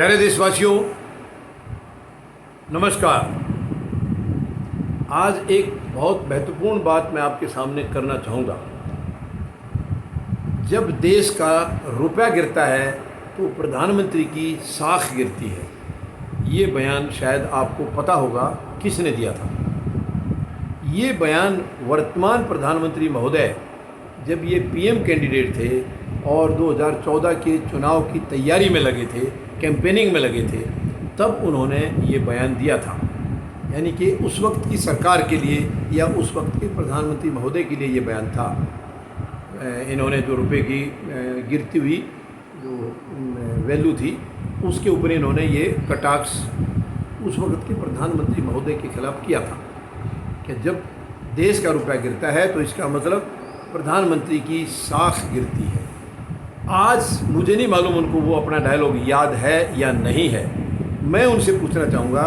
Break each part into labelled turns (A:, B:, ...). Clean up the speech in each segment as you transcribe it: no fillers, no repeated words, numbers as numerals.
A: प्यारे देशवासियों, नमस्कार। आज एक बहुत महत्वपूर्ण बात मैं आपके सामने करना चाहूँगा। जब देश का रुपया गिरता है तो प्रधानमंत्री की साख गिरती है। ये बयान शायद आपको पता होगा किसने दिया था। ये बयान वर्तमान प्रधानमंत्री महोदय जब ये पीएम कैंडिडेट थे और 2014 के चुनाव की तैयारी में लगे थे, कैंपेनिंग में लगे थे, तब उन्होंने ये बयान दिया था। यानी कि उस वक्त की सरकार के लिए या उस वक्त के प्रधानमंत्री महोदय के लिए ये बयान था। इन्होंने जो रुपए की गिरती हुई जो वैल्यू थी उसके ऊपर इन्होंने ये कटाक्ष उस वक्त के प्रधानमंत्री महोदय के खिलाफ किया था कि जब देश का रुपया गिरता है तो इसका मतलब प्रधानमंत्री की साख गिरती है। आज मुझे नहीं मालूम उनको वो अपना डायलॉग याद है या नहीं है। मैं उनसे पूछना चाहूँगा,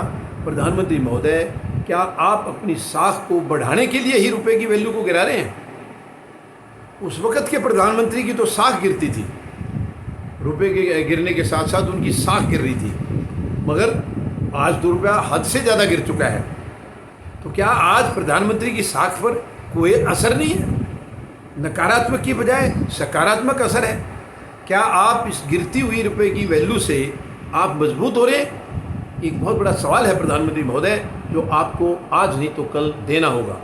A: प्रधानमंत्री महोदय, क्या आप अपनी साख को बढ़ाने के लिए ही रुपए की वैल्यू को गिरा रहे हैं? उस वक़्त के प्रधानमंत्री की तो साख गिरती थी, रुपए के गिरने के साथ साथ उनकी साख गिर रही थी, मगर आज तो रुपया हद से ज़्यादा गिर चुका है। तो क्या आज प्रधानमंत्री की साख पर कोई असर नहीं है? नकारात्मक की बजाय सकारात्मक असर है। क्या आप इस गिरती हुई रुपए की वैल्यू से आप मजबूत हो रहे हैं? एक बहुत बड़ा सवाल है प्रधानमंत्री महोदय, जो आपको आज नहीं तो कल देना होगा।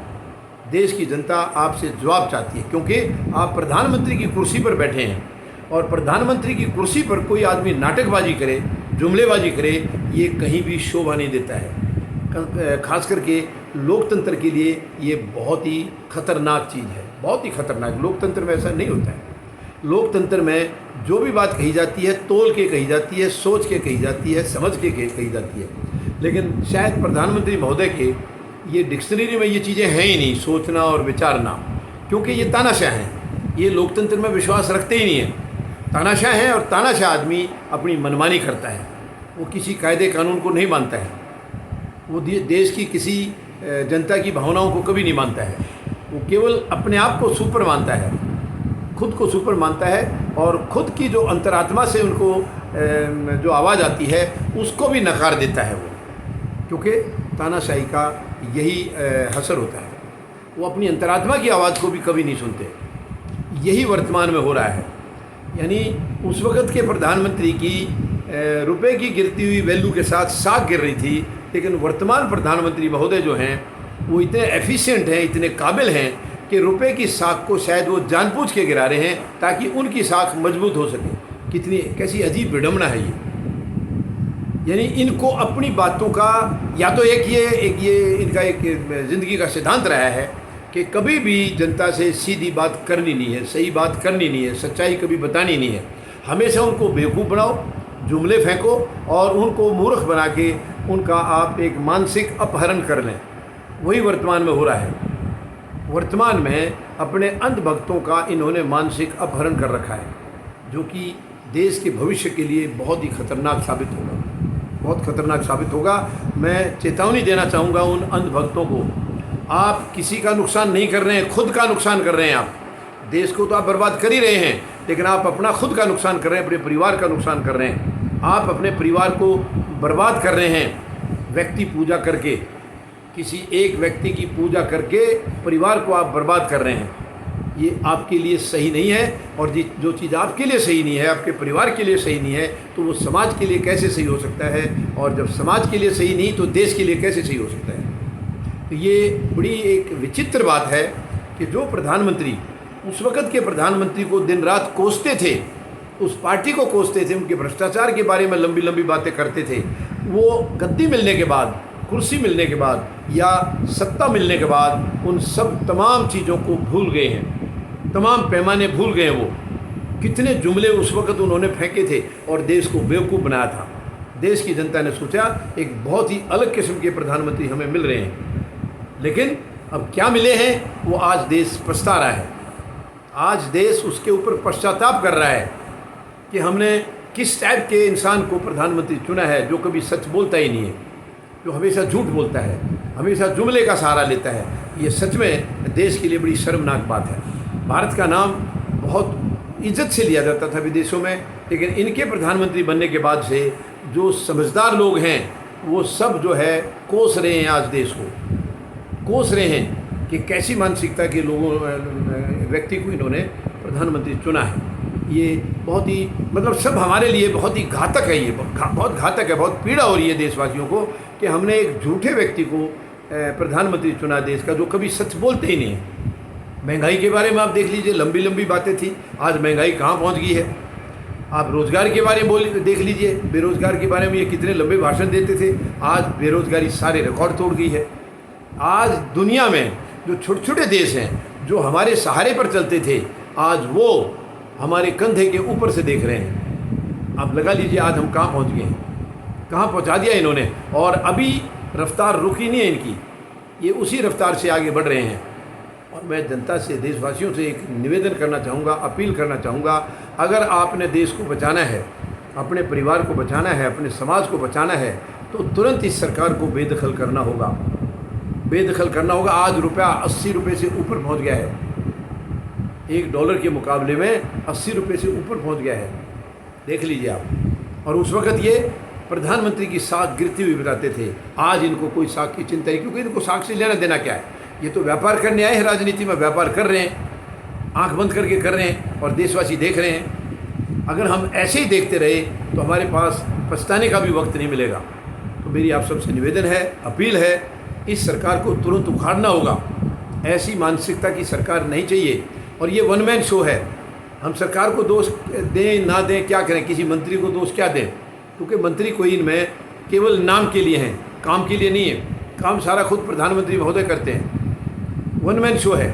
A: देश की जनता आपसे जवाब चाहती है, क्योंकि आप प्रधानमंत्री की कुर्सी पर बैठे हैं और प्रधानमंत्री की कुर्सी पर कोई आदमी नाटकबाजी करे, जुमलेबाजी करे, ये कहीं भी शोभा नहीं देता है। खास करके लोकतंत्र के लिए ये बहुत ही खतरनाक चीज़ है, बहुत ही खतरनाक। लोकतंत्र में ऐसा नहीं होता है। लोकतंत्र में जो भी बात कही जाती है तोल के कही जाती है, सोच के कही जाती है, समझ के कही जाती है। लेकिन शायद प्रधानमंत्री महोदय के ये डिक्शनरी में ये चीज़ें हैं ही नहीं, सोचना और विचारना, क्योंकि ये तानाशाह हैं। ये लोकतंत्र में विश्वास रखते ही नहीं हैं, तानाशाह हैं। और तानाशाह आदमी अपनी मनमानी करता है, वो किसी कायदे कानून को नहीं मानता है, वो देश की किसी जनता की भावनाओं को कभी नहीं मानता है। वो केवल अपने आप को सुपर मानता है, खुद को सुपर मानता है, और खुद की जो अंतरात्मा से उनको जो आवाज़ आती है उसको भी नकार देता है वो, क्योंकि तानाशाही का यही हसर होता है। वो अपनी अंतरात्मा की आवाज़ को भी कभी नहीं सुनते। यही वर्तमान में हो रहा है। यानी उस वक़्त के प्रधानमंत्री की रुपए की गिरती हुई वैल्यू के साथ साख गिर रही थी, लेकिन वर्तमान प्रधानमंत्री महोदय जो हैं वो इतने एफिशिएंट हैं, इतने काबिल हैं कि रुपए की साख को शायद वो जानबूझ के गिरा रहे हैं ताकि उनकी साख मजबूत हो सके। कितनी कैसी अजीब विडंबना है ये। यानी इनको अपनी बातों का या तो एक ये इनका एक ज़िंदगी का सिद्धांत रहा है कि कभी भी जनता से सीधी बात करनी नहीं है, सही बात करनी नहीं है, सच्चाई कभी बतानी नहीं है। हमेशा उनको बेवकूफ़ बनाओ, जुमले फेंको और उनको मूर्ख बना के उनका आप एक मानसिक अपहरण कर लें। वही वर्तमान में हो रहा है। वर्तमान में अपने अंधभक्तों का इन्होंने मानसिक अपहरण कर रखा है, जो कि देश के भविष्य के लिए बहुत ही खतरनाक साबित होगा, बहुत खतरनाक साबित होगा। मैं चेतावनी देना चाहूँगा उन अंधभक्तों को, आप किसी का नुकसान नहीं कर रहे हैं, खुद का नुकसान कर रहे हैं। आप देश को तो आप बर्बाद कर ही रहे हैं, लेकिन आप अपना खुद का नुकसान कर रहे हैं, अपने परिवार का नुकसान कर रहे हैं। आप अपने परिवार को बर्बाद कर रहे हैं व्यक्ति पूजा करके, किसी एक व्यक्ति की पूजा करके परिवार को आप बर्बाद कर रहे हैं। ये आपके लिए सही नहीं है, और जो चीज़ आपके लिए सही नहीं है, आपके परिवार के लिए सही नहीं है, तो वो समाज के लिए कैसे सही हो सकता है? और जब समाज के लिए सही नहीं तो देश के लिए कैसे सही हो सकता है? तो ये बड़ी एक विचित्र बात है कि जो प्रधानमंत्री उस वक़्त के प्रधानमंत्री को दिन रात कोसते थे, उस पार्टी को कोसते थे, उनके भ्रष्टाचार के बारे में लंबी लंबी बातें करते थे, वो गद्दी मिलने के बाद, कुर्सी मिलने के बाद या सत्ता मिलने के बाद उन सब तमाम चीज़ों को भूल गए हैं, तमाम पैमाने भूल गए हैं। वो कितने जुमले उस वक़्त उन्होंने फेंके थे और देश को बेवकूफ़ बनाया था। देश की जनता ने सोचा एक बहुत ही अलग किस्म के प्रधानमंत्री हमें मिल रहे हैं, लेकिन अब क्या मिले हैं वो आज देश पछता रहा है। आज देश उसके ऊपर पश्चाताप कर रहा है कि हमने किस टाइप के इंसान को प्रधानमंत्री चुना है, जो कभी सच बोलता ही नहीं है, जो हमेशा झूठ बोलता है, हमेशा जुमले का सहारा लेता है। ये सच में देश के लिए बड़ी शर्मनाक बात है। भारत का नाम बहुत इज्जत से लिया जाता था विदेशों में, लेकिन इनके प्रधानमंत्री बनने के बाद से जो समझदार लोग हैं वो सब जो है कोस रहे हैं, आज देश को कोस रहे हैं कि कैसी मानसिकता के लोगों व्यक्ति को इन्होंने प्रधानमंत्री चुना है। ये बहुत ही मतलब सब हमारे लिए बहुत ही घातक है, ये बहुत घातक है, बहुत पीड़ा हो रही है देशवासियों को कि हमने एक झूठे व्यक्ति को प्रधानमंत्री चुना देश का, जो कभी सच बोलते ही नहीं है। महंगाई के बारे में आप देख लीजिए, लंबी लंबी बातें थी, आज महंगाई कहाँ पहुँच गई है। आप रोज़गार के बारे में देख लीजिए, बेरोज़गार के बारे में ये कितने लंबे भाषण देते थे, आज बेरोज़गारी सारे रिकॉर्ड तोड़ गई है। आज दुनिया में जो छोटे छोटे देश हैं जो हमारे सहारे पर चलते थे, आज वो हमारे कंधे के ऊपर से देख रहे हैं। आप लगा लीजिए आज हम कहाँ पहुँच गए हैं, कहाँ पहुँचा दिया इन्होंने, और अभी रफ्तार रुकी नहीं है इनकी, ये उसी रफ्तार से आगे बढ़ रहे हैं। और मैं जनता से, देशवासियों से एक निवेदन करना चाहूँगा, अपील करना चाहूँगा, अगर आपने देश को बचाना है, अपने परिवार को बचाना है, अपने समाज को बचाना है, तो तुरंत इस सरकार को बेदखल करना होगा, बेदखल करना होगा। आज रुपया 80 रुपये से ऊपर पहुँच गया है, $1 के मुकाबले में 80 रुपये से ऊपर पहुँच गया है, देख लीजिए आप। और उस वक़्त ये प्रधानमंत्री की साख गिरती हुई बताते थे, आज इनको कोई साख की चिंता नहीं, क्योंकि इनको साख से लेना देना क्या है। ये तो व्यापार करने आए हैं, राजनीति में व्यापार कर रहे हैं, आंख बंद करके कर रहे हैं, और देशवासी देख रहे हैं। अगर हम ऐसे ही देखते रहे तो हमारे पास पछताने का भी वक्त नहीं मिलेगा। तो मेरी आप सबसे निवेदन है, अपील है, इस सरकार को तुरंत उखाड़ना होगा। ऐसी मानसिकता की सरकार नहीं चाहिए। और ये वन मैन शो है, हम सरकार को दोष दें ना दें, क्या करें, किसी मंत्री को दोष क्या दें, क्योंकि मंत्री कोई इनमें केवल नाम के लिए हैं, काम के लिए नहीं है। काम सारा खुद प्रधानमंत्री महोदय करते हैं, वन मैन शो है।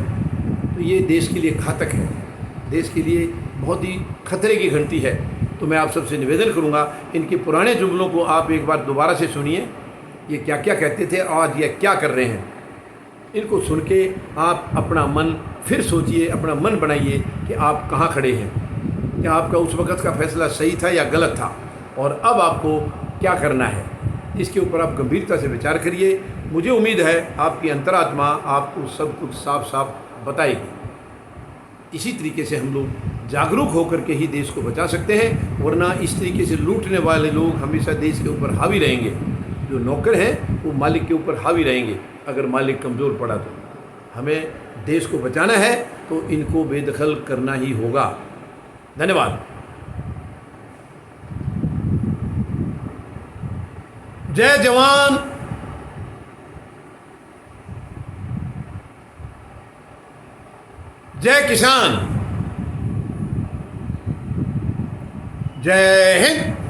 A: तो ये देश के लिए घातक है, देश के लिए बहुत ही खतरे की घंटी है। तो मैं आप सबसे निवेदन करूंगा, इनके पुराने जुमलों को आप एक बार दोबारा से सुनिए, ये क्या क्या कहते थे, आज ये क्या कर रहे हैं। इनको सुन के आप अपना मन फिर सोचिए, अपना मन बनाइए कि आप कहाँ खड़े हैं, क्या आपका उस वक़्त का फैसला सही था या गलत था, और अब आपको क्या करना है। इसके ऊपर आप गंभीरता से विचार करिए। मुझे उम्मीद है आपकी अंतरात्मा आपको सब कुछ साफ साफ बताएगी। इसी तरीके से हम लोग जागरूक होकर के ही देश को बचा सकते हैं, वरना इस तरीके से लूटने वाले लोग हमेशा देश के ऊपर हावी रहेंगे। जो नौकर हैं वो मालिक के ऊपर हावी रहेंगे। अगर मालिक कमज़ोर पड़ा तो हमें देश को बचाना है, तो इनको बेदखल करना ही होगा। धन्यवाद। जय जवान, जय किसान, जय हिंद।